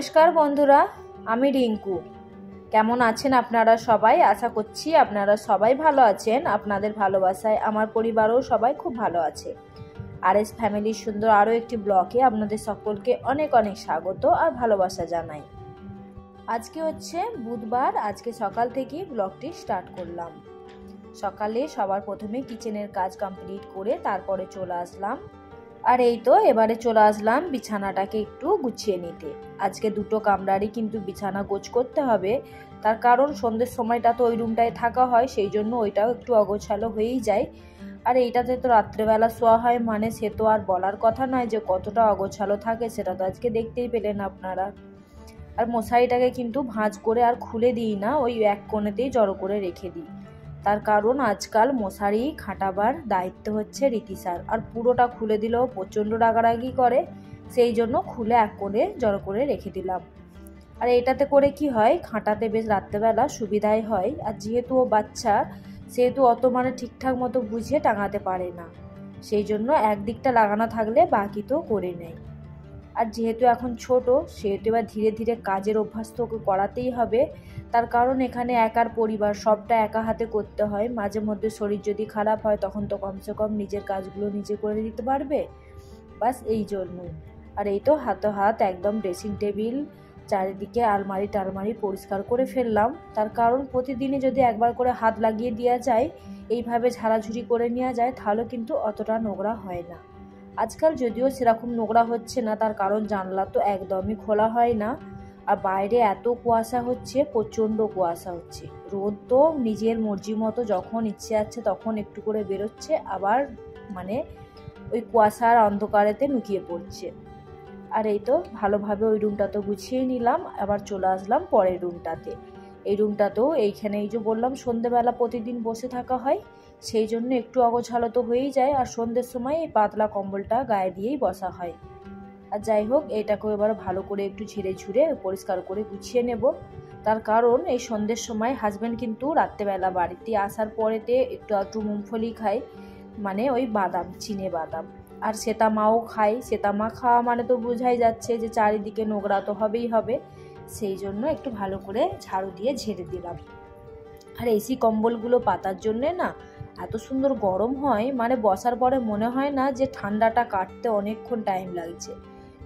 নমস্কার বন্ধুরা, আমি রিঙ্কু। কেমন আছেন আপনারা সবাই? আশা করছি আপনারা সবাই ভালো আছেন। আপনাদের ভালোবাসায় আমার পরিবারও সবাই খুব ভালো আছে। আরএস ফ্যামিলির সুন্দর আরও একটি ব্লগে আপনাদের সকলকে অনেক অনেক স্বাগত আর ভালোবাসা জানাই। আজকে হচ্ছে বুধবার। আজকে সকাল থেকেই ব্লগটি স্টার্ট করলাম। সকালে সবার প্রথমে কিচেনের কাজ কমপ্লিট করে তারপরে চলে আসলাম। আর এই তো এবারে চলে আসলাম বিছানাটাকে একটু গুছিয়ে নিতে। আজকে দুটো কামরারই কিন্তু বিছানা গোছ করতে হবে, তার কারণ সন্ধ্যের সময়টা তো ওই রুমটায় থাকা হয়, সেই জন্য ওইটাও একটু অগোছালো হয়েই যায়। আর এইটাতে তো রাত্রেবেলা শোয়া হয়, মানে সে তো আর বলার কথা নয় যে কতটা অগোছালো থাকে, সেটা তো আজকে দেখতেই পেলেন আপনারা। আর মশারিটাকে কিন্তু ভাঁজ করে আর খুলে দিই না, ওই এক কোণেতেই জড়ো করে রেখে দিই। তার কারণ আজকাল মশারি খাটাবার দায়িত্ব হচ্ছে রীতিসার, আর পুরোটা খুলে দিলেও প্রচণ্ড রাগারাগি করে, সেই জন্য খুলে এক কোণে জড়ো করে রেখে দিলাম। আর এটাতে করে কি হয়, খাটাতে বেশ রাত্রেবেলা সুবিধাই হয়। আর যেহেতু ও বাচ্চা, সেহেতু অত ঠিকঠাক মতো বুঝিয়ে টাঙাতে পারে না, সেই জন্য একদিকটা লাগানো থাকলে বাকি তো করে নেয়। আর যেহেতু এখন ছোট, সেহেতু এবার ধীরে ধীরে কাজের অভ্যাস তো ওকে করাতেই হবে। তার কারণ এখানে একার পরিবার, সবটা একা হাতে করতে হয়। মাঝে মধ্যে শরীর যদি খারাপ হয় তখন তো কমসে কম নিজের কাজগুলো নিজে করে দিতে পারবে, বাস এই জন্যই। আর এই তো হাতে হাত একদম ড্রেসিং টেবিল, চারিদিকে আলমারি টালমারি পরিষ্কার করে ফেললাম। তার কারণ প্রতিদিনই যদি একবার করে হাত লাগিয়ে দেওয়া যায়, এইভাবে ঝাড়াঝুড়ি করে নেওয়া যায়, তাহলে কিন্তু অতটা নোংরা হয় না। আজকাল যদিও সেরকম নোংরা হচ্ছে না, তার কারণ জানলা তো একদমই খোলা হয় না। আর বাইরে এত কুয়াশা হচ্ছে, প্রচণ্ড কুয়াশা হচ্ছে। রোদ তো নিজের মর্জি মতো যখন ইচ্ছে আছে তখন একটু করে বেরোচ্ছে, আবার ওই কুয়াশার অন্ধকারেতে লুকিয়ে পড়ছে। আর এই তো ভালোভাবে ওই রুমটা তো গুছিয়ে নিলাম। আবার চলে আসলাম পরের রুমটাতে। এই রুমটাতেও এইখানে এই যে বললাম সন্ধেবেলা প্রতিদিন বসে থাকা হয়, সেই জন্য একটু অগোছালো তো হয়েই যায়। আর সন্ধ্যের সময় এই পাতলা কম্বলটা গায়ে দিয়েই বসা হয়। আর যাই হোক, এটাকেও এবার ভালো করে একটু ঝেড়ে ঝুড়ে পরিষ্কার করে গুছিয়ে নেব। তার কারণ এই সন্ধ্যের সময় হাজব্যান্ড কিন্তু রাত্রেবেলা বাড়িতে আসার পরেতে একটু মুংফলি খায়, ওই বাদাম, চিনে বাদাম। আর সেটা মাও খায়। সেটা মা খাওয়া মানে তো বোঝাই যাচ্ছে যে চারিদিকে নোংরা তো হবেই হবে, সেই জন্য একটু ভালো করে ঝাড়ু দিয়ে ঝেড়ে দিলাম। আর এসি কম্বলগুলো পাতার জন্যে না এত সুন্দর গরম হয়, বসার পরে মনে হয় না যে ঠান্ডাটা কাটতে অনেকক্ষণ টাইম লাগছে।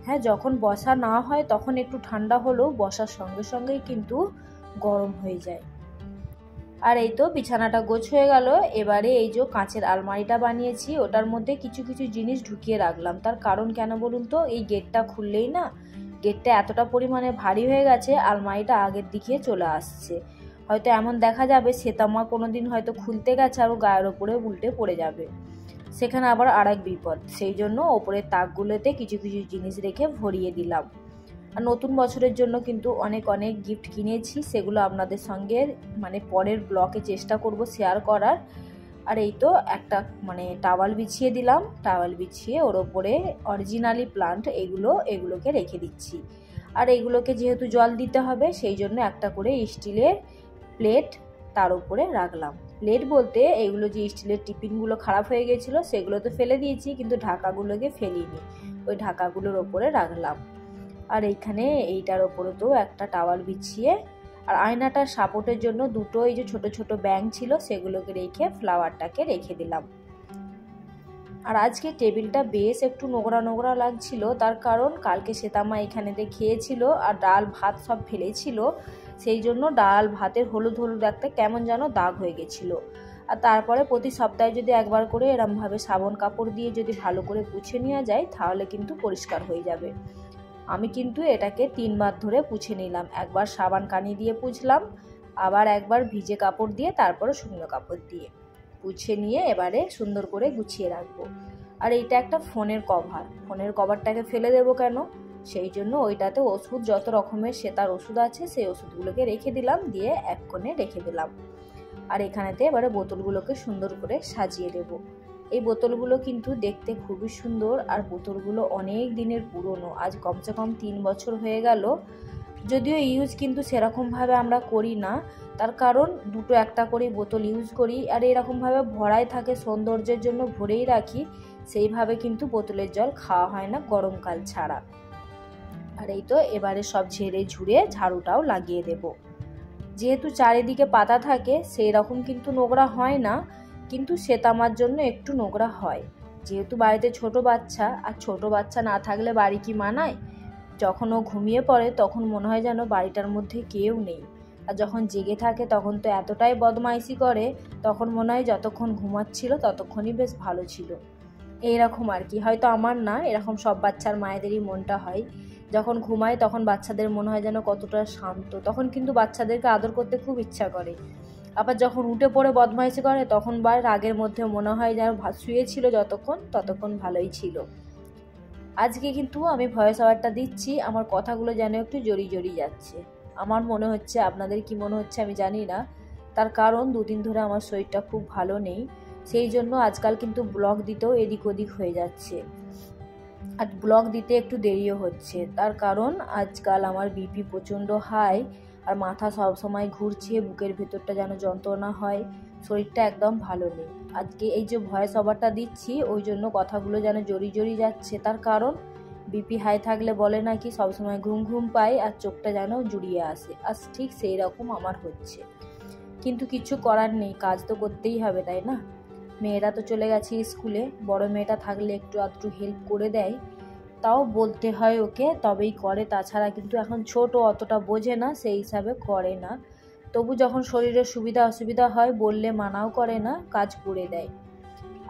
হ্যাঁ, যখন বসা না হয় তখন একটু ঠান্ডা হলেও বসার সঙ্গে সঙ্গেই কিন্তু গরম হয়ে যায়। আর এই তো বিছানাটা গোছ হয়ে গেল। এবারে এই যে কাঁচের আলমারিটা বানিয়েছি, ওটার মধ্যে কিছু কিছু জিনিস ঢুকিয়ে রাখলাম। তার কারণ কেন বলুন তো, এই গেটটা খুললেই না, গেটটা এতটা পরিমাণে ভারী হয়ে গেছে, আলমারিটা আগের দিকে চলে আসছে। হয়তো এমন দেখা যাবে সেতামা কোনোদিন হয়তো খুলতে গেছে আর গায়ের ওপরে উল্টে পড়ে যাবে, সেখানে আবার আরেক বিপদ। সেই জন্য ওপরের তাকগুলোতে কিছু কিছু জিনিস রেখে ভরিয়ে দিলাম। আর নতুন বছরের জন্য কিন্তু অনেক অনেক গিফট কিনেছি, সেগুলো আপনাদের সঙ্গে পরের ব্লগে চেষ্টা করব শেয়ার করার। আর এই তো একটা টাওয়াল বিছিয়ে দিলাম। টাওয়াল বিছিয়ে ওর ওপরে অরিজিনালি প্লান্ট এগুলোকে রেখে দিচ্ছি। আর এগুলোকে যেহেতু জল দিতে হবে, সেই জন্য একটা করে স্টিলের প্লেট তার উপরে রাখলাম। প্লেট বলতে এগুলো যে স্টিলের টিফিনগুলো খারাপ হয়ে গেছিলো, সেগুলো তো ফেলে দিয়েছি, কিন্তু ঢাকাগুলোকে ফেলিনি, ওই ঢাকাগুলোর ওপরে রাখলাম। আর এইটার ওপরে তো একটা টাওয়াল বিছিয়ে, আর আয়নাটার সাপোর্টের জন্য দুটো এই যে ছোট ছোট ব্যাঙ ছিল, সেগুলোকে রেখে ফ্লাওয়ারটাকে রেখে দিলাম। আর আজকে টেবিলটা বেশ একটু নোংরা নোংরা লাগছিল, তার কারণ কালকে সেতামা এখানেতে খেয়েছিল আর ডাল ভাত সব ফেলেছিল, সেই জন্য ডাল ভাতের হলুদ হলুদ একটা কেমন যেন দাগ হয়ে গেছিলো। আর তারপরে প্রতি সপ্তাহে যদি একবার করে এরমভাবে সাবান কাপড় দিয়ে যদি ভালো করে পুছে নেওয়া যায়, তাহলে কিন্তু পরিষ্কার হয়ে যাবে। আমি কিন্তু এটাকে 3 বার ধরে পুছে নিলাম। একবার সাবান কানি দিয়ে পুছলাম, আবার একবার ভিজে কাপড় দিয়ে, তারপরে শুকনো কাপড় দিয়ে পুছে নিয়ে এবারে সুন্দর করে গুছিয়ে রাখবো। আর এইটা একটা ফোনের কভারটাকে ফেলে দেবো কেন, সেই জন্য ওইটাতে ওষুধ, যত রকমের তার ওষুধ আছে, সেই ওষুধগুলোকে রেখে দিলাম, দিয়ে এক কোণে রেখে দিলাম। আর এখানেতে এবারে বোতলগুলোকে সুন্দর করে সাজিয়ে দেবো। এই বোতলগুলো কিন্তু দেখতে খুবই সুন্দর, আর বোতলগুলো অনেক দিনের পুরনো, আজ কমসে কম 3 বছর হয়ে গেল। যদিও ইউজ কিন্তু সেরকমভাবে আমরা করি না, তার কারণ দুটো একটা করে বোতল ইউজ করি, আর এরকমভাবে ভরাই থাকে, সৌন্দর্যের জন্য ভরেই রাখি, সেইভাবে কিন্তু বোতলের জল খাওয়া হয় না গরমকাল ছাড়া। আর এই তো এবারে সব ঝেড়ে ঝুড়ে ঝাড়ুটাও লাগিয়ে দেব। যেহেতু চারিদিকে পাতা থাকে সেই রকম কিন্তু নোংরা হয় না, কিন্তু শ্বেতামার জন্য একটু নোংরা হয়। যেহেতু বাড়িতে ছোট বাচ্চা, আর ছোট বাচ্চা না থাকলে বাড়ি কি মানায়? যখন ও ঘুমিয়ে পড়ে তখন মনে হয় যেন বাড়িটার মধ্যে কেউ নেই, আর যখন জেগে থাকে তখন তো এতটাই বদমাইশি করে, তখন মনে হয় যতক্ষণ ঘুমাচ্ছিল ততক্ষণই বেশ ভালো ছিল। এইরকম আর কি, হয়তো আমার না, এরকম সব বাচ্চার মায়েদেরই মনটা হয়। যখন ঘুমায় তখন বাচ্চাদের মনে হয় যেন কতটা শান্ত, তখন কিন্তু বাচ্চাদেরকে আদর করতে খুব ইচ্ছা করে। আবার যখন উঠে পড়ে বদমাইশি করে তখন রাগের মধ্যে মনে হয় যেন শুয়েছিল যতক্ষণ ততক্ষণ ভালোই ছিল। আজকে কিন্তু আমি ভয়েস ওভারটা দিচ্ছি, আমার কথাগুলো যেন একটু জড়িয়ে যাচ্ছে। আমার মনে হচ্ছে, আপনাদের কি মনে হচ্ছে আমি জানি না। তার কারণ দুদিন ধরে আমার শরীরটা খুব ভালো নেই, সেই জন্য আজকাল কিন্তু ব্লগ দিতেও এদিক ওদিক হয়ে যাচ্ছে, আর ব্লগ দিতে একটু দেরিও হচ্ছে। তার কারণ আজকাল আমার বিপি প্রচণ্ড হাই, আর মাথা সবসময় ঘুরছে, বুকের ভেতরটা যেন যন্ত্রণা হয়, শরীরটা একদম ভালো নেই। আজকে এই যে ভয়েস ওভারটা দিচ্ছি ওই জন্য কথাগুলো যেন জড়িয়ে যাচ্ছে। তার কারণ বিপি হাই থাকলে বলে নাকি সবসময় ঘুম ঘুম পায় আর চোখটা যেন জুড়িয়ে আসে, আর ঠিক সেই রকম আমার হচ্ছে। কিন্তু কিছু করার নেই, কাজ তো করতেই হবে, তাই না? মেয়েরা তো চলে গেছে স্কুলে, বড় মেয়েটা থাকলে একটু আধটু হেল্প করে দেয়, তাও বলতে হয় ওকে তবেই করে, তাছাড়া কিন্তু এখন ছোট অতটা বোঝে না, সেই হিসাবে করে না। তবু যখন শরীরের সুবিধা অসুবিধা হয় বললে মানাও করে না, কাজ করে দেয়।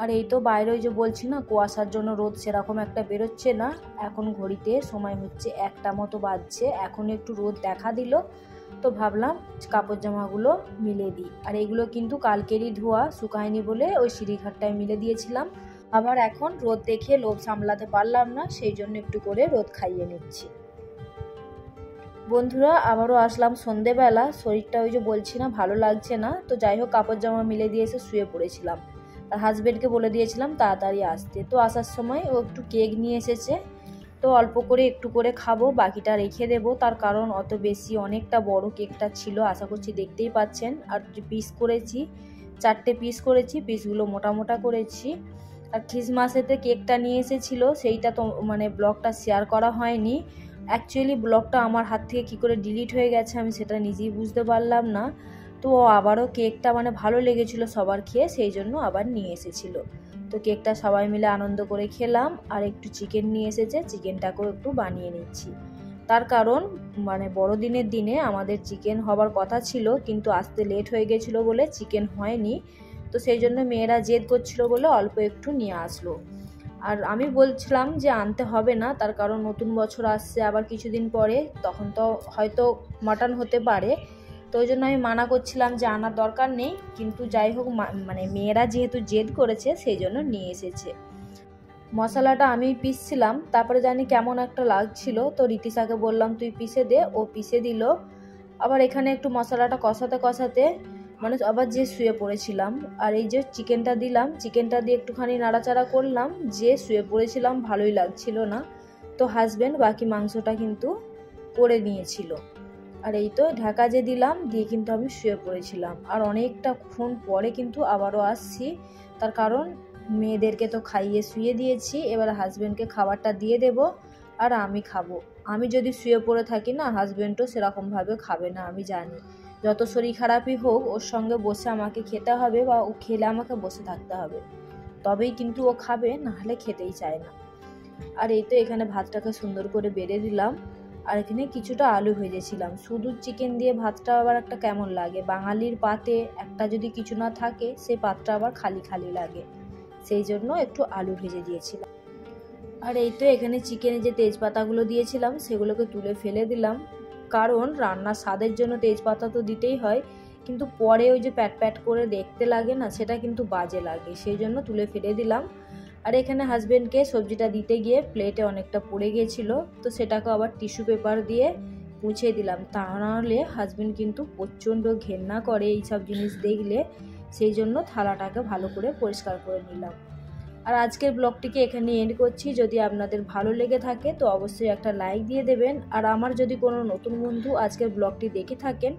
আর এই তো বাইরে ওই যে বলছি না, কুয়াশার জন্য রোদ সেরকম একটা বেরোচ্ছে না। এখন ঘড়িতে সময় হচ্ছে 1টা মতো বাজছে, এখন একটু রোদ দেখা দিল, তো ভাবলাম কাপড় জামাগুলো মিলে দিই। আর এগুলো কিন্তু কালকেরই ধোয়া, শুকায়নি বলে ওই সিঁড়িঘাটটায় মিলে দিয়েছিলাম। আবার এখন রোদ দেখে লোভ সামলাতে পারলাম না, সেই জন্য একটু করে রোদ খাইয়ে নিচ্ছি। বন্ধুরা আবারও আসলাম সন্ধেবেলা, শরীরটা ওই যে বলছি না ভালো লাগছে না, তো যাই হোক কাপড় জামা মিলে দিয়ে এসে শুয়ে পড়েছিলাম। আর হাজবেন্ডকে বলে দিয়েছিলাম তাড়াতাড়ি আসতে, তো আসার সময় ও একটু কেক নিয়ে এসেছে, তো অল্প করে একটু করে খাবো, বাকিটা রেখে দেবো। তার কারণ অত বেশি অনেকটা বড় কেকটা ছিল, আশা করছি দেখতেই পাচ্ছেন। আর পিস করেছি, 4টে পিস করেছি, পিসগুলো মোটা মোটা করেছি। আর খ্রিসমাসেতে কেকটা নিয়ে এসেছিলো, সেইটা তো মানে ব্লগটা শেয়ার করা হয়নি। অ্যাকচুয়ালি ব্লগটা আমার হাত থেকে কী করে ডিলিট হয়ে গেছে আমি সেটা নিজেই বুঝতে পারলাম না। তো আবারও কেকটা মানে ভালো লেগেছিলো সবার খেয়ে, সেই জন্য আবার নিয়ে এসেছিলো। তো কেকটা সবাই মিলে আনন্দ করে খেলাম। আর একটু চিকেন নিয়ে এসেছে, চিকেনটাকেও একটু বানিয়ে নিচ্ছি। তার কারণ মানে বড়দিনের দিনে আমাদের চিকেন হবার কথা ছিল, কিন্তু আসতে লেট হয়ে গেছিলো বলে চিকেন হয়নি। তো সেই জন্য মেয়েরা জেদ করছিল বলে অল্প একটু নিয়ে আসলো। আর আমি বলছিলাম যে আনতে হবে না, তার কারণ নতুন বছর আসছে আবার কিছুদিন পরে, তখন তো হয়তো মাটন হতে পারে, তো ওই জন্য আমি মানা করছিলাম যে আনার দরকার নেই। কিন্তু যাই হোক মানে মেয়েরা যেহেতু জেদ করেছে সেই জন্য নিয়ে এসেছে। মশলাটা আমি পিসছিলাম, তারপরে জানি কেমন একটা লাগছিল, তো রীতিশাকে বললাম তুই পিষে দে, ও পিষে দিল। আবার এখানে একটু মশলাটা কষাতে কষাতে মানে আবার যে শুয়ে পড়েছিলাম। আর এই যে চিকেনটা দিলাম, চিকেনটা দিয়ে একটুখানি নাড়াচাড়া করলাম, যে শুয়ে পড়েছিলাম ভালোই লাগছিল না, তো হাজব্যান্ড বাকি মাংসটা কিন্তু করে নিয়েছিল। আর এই তো ঢাকা যে দিলাম দিয়ে কিন্তু আমি শুয়ে পড়েছিলাম। আর অনেকটা ক্ষণ পরে কিন্তু আবারও আসছি, তার কারণ মেয়েদেরকে তো খাইয়ে শুয়ে দিয়েছি, এবার হাজব্যান্ডকে খাবারটা দিয়ে দেব আর আমি খাবো। আমি যদি শুয়ে পড়ে থাকি না, হাজব্যান্ডও সেরকমভাবে খাবে না, আমি জানি। যত শরীর খারাপই হোক ওর সঙ্গে বসে আমাকে খেতে হবে, বা ও খেলে আমাকে বসে থাকতে হবে, তবেই কিন্তু ও খাবে, নাহলে খেতেই চায় না। আর এই তো এখানে ভাতটাকে সুন্দর করে বেড়ে দিলাম, আর এখানে কিছুটা আলু ভেজেছিলাম। শুধু চিকেন দিয়ে ভাতটা আবার একটা কেমন লাগে, বাঙালির পাতে একটা যদি কিছু না থাকে সেই পাতটা আবার খালি খালি লাগে, সেই জন্য একটু আলু ভেজে দিয়েছিলাম। আর এই তো এখানে চিকেনে যে তেজপাতাগুলো দিয়েছিলাম সেগুলোকে তুলে ফেলে দিলাম, কারণ রান্নার স্বাদের জন্য তেজপাতা তো দিতেই হয়, কিন্তু পরে ওই যে প্যাট প্যাট করে দেখতে লাগে না, সেটা কিন্তু বাজে লাগে, সেই জন্য তুলে ফেলে দিলাম। আর এখানে হাজব্যান্ডকে সবজিটা দিতে গিয়ে প্লেটে অনেকটা পড়ে গিয়েছিলো, তো সেটাকে আবার টিস্যু পেপার দিয়ে মুছে দিলাম, তা নাহলে হাজব্যান্ড কিন্তু প্রচণ্ড ঘেন্না করে এইসব জিনিস দেখলে, সেই জন্য থালাটাকে ভালো করে পরিষ্কার করে নিলাম। আর আজকের ব্লগটিকে এখানে এন্ড করছি। যদি আপনাদের ভালো লেগে থাকে তো অবশ্যই একটা লাইক দিয়ে দেবেন। আর আমার যদি কোনো নতুন বন্ধু আজকের ব্লগটি দেখে থাকেন,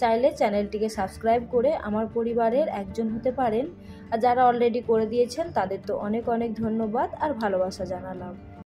চাইলে চ্যানেলটিকে সাবস্ক্রাইব করে আমার পরিবারের একজন হতে পারেন। আর যারা অলরেডি করে দিয়েছেন তাদের তো অনেক অনেক ধন্যবাদ আর ভালোবাসা জানালাম।